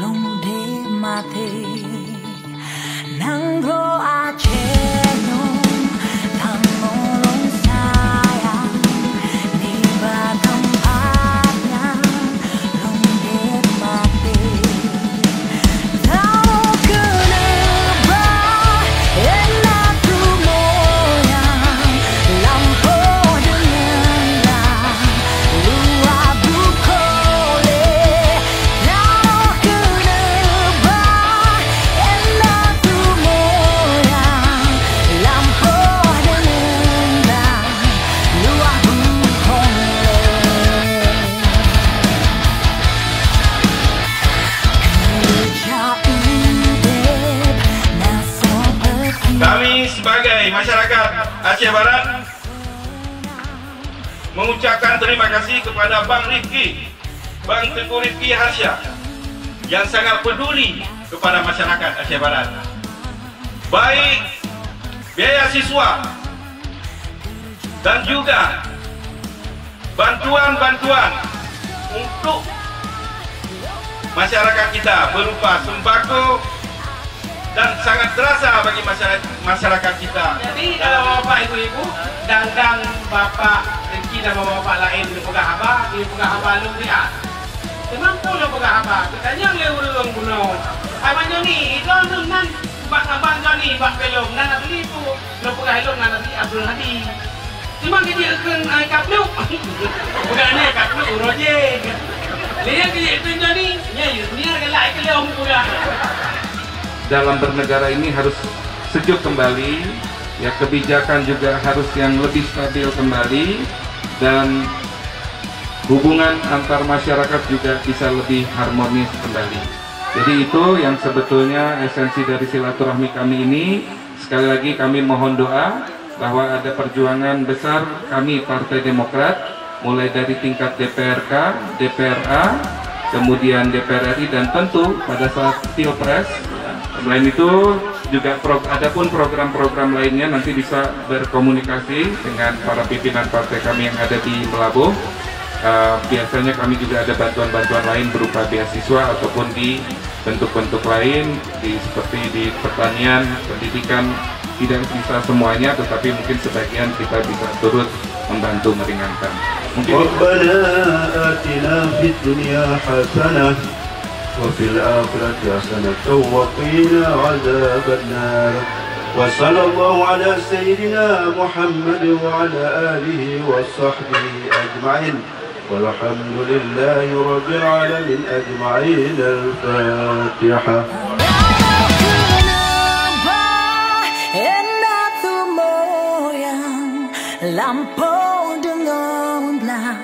lumde mate nangro aceno tamolong sayang di batang patnya lumde mate tahu kenapa enak tu moyang lampau dengan luar bukole tahu kenapa enak tu moyang lampau dengan luar bukole. Kami sebagai masyarakat Aceh Barat mengucapkan terima kasih kepada Bang Rifki, Bang Tengku Rifki Harsha yang sangat peduli kepada masyarakat Aceh Barat. Baik biaya siswa dan juga bantuan-bantuan untuk masyarakat kita berupa sembako dan sangat terasa bagi masyarakat kita. Jadi kalau bapak ibu-ibu dan bapak Rifki dan bapak lain di pegang abah, di pegang abah lu lihat. Memang tu lu pegang abah. Katanya lewurung gunung. Abang ni itu nan bak abang ni bak belum nan beli tu. Lu pegang helom nan beli Abdul Hadi. Cuma dia akan kaplu. Bukan ni kaplu roje. Lihat dia itu ni, ni galak ke lewung pegang. Dalam bernegara ini harus sejuk kembali, ya kebijakan juga harus yang lebih stabil kembali, dan hubungan antar masyarakat juga bisa lebih harmonis kembali. Jadi itu yang sebetulnya esensi dari silaturahmi kami ini. Sekali lagi kami mohon doa bahwa ada perjuangan besar kami Partai Demokrat, mulai dari tingkat DPRK, DPRA, kemudian DPR RI, dan tentu pada saat Pilpres. Selain itu juga ada pun program-program lainnya, nanti bisa berkomunikasi dengan para pimpinan partai kami yang ada di Melabuh. Biasanya kami juga ada bantuan-bantuan lain berupa beasiswa ataupun di bentuk-bentuk lain, seperti di pertanian, pendidikan. Tidak bisa semuanya, tetapi mungkin sebagian kita bisa turut membantu meringankan. Mungkin وفي الآخرة حسنة وقنا عذاب النار وصلى الله على سيدنا محمد وعلى آله وصحبه أجمعين والحمد لله رب العالمين أجمعين. الفاتحة. Lampau dengan belah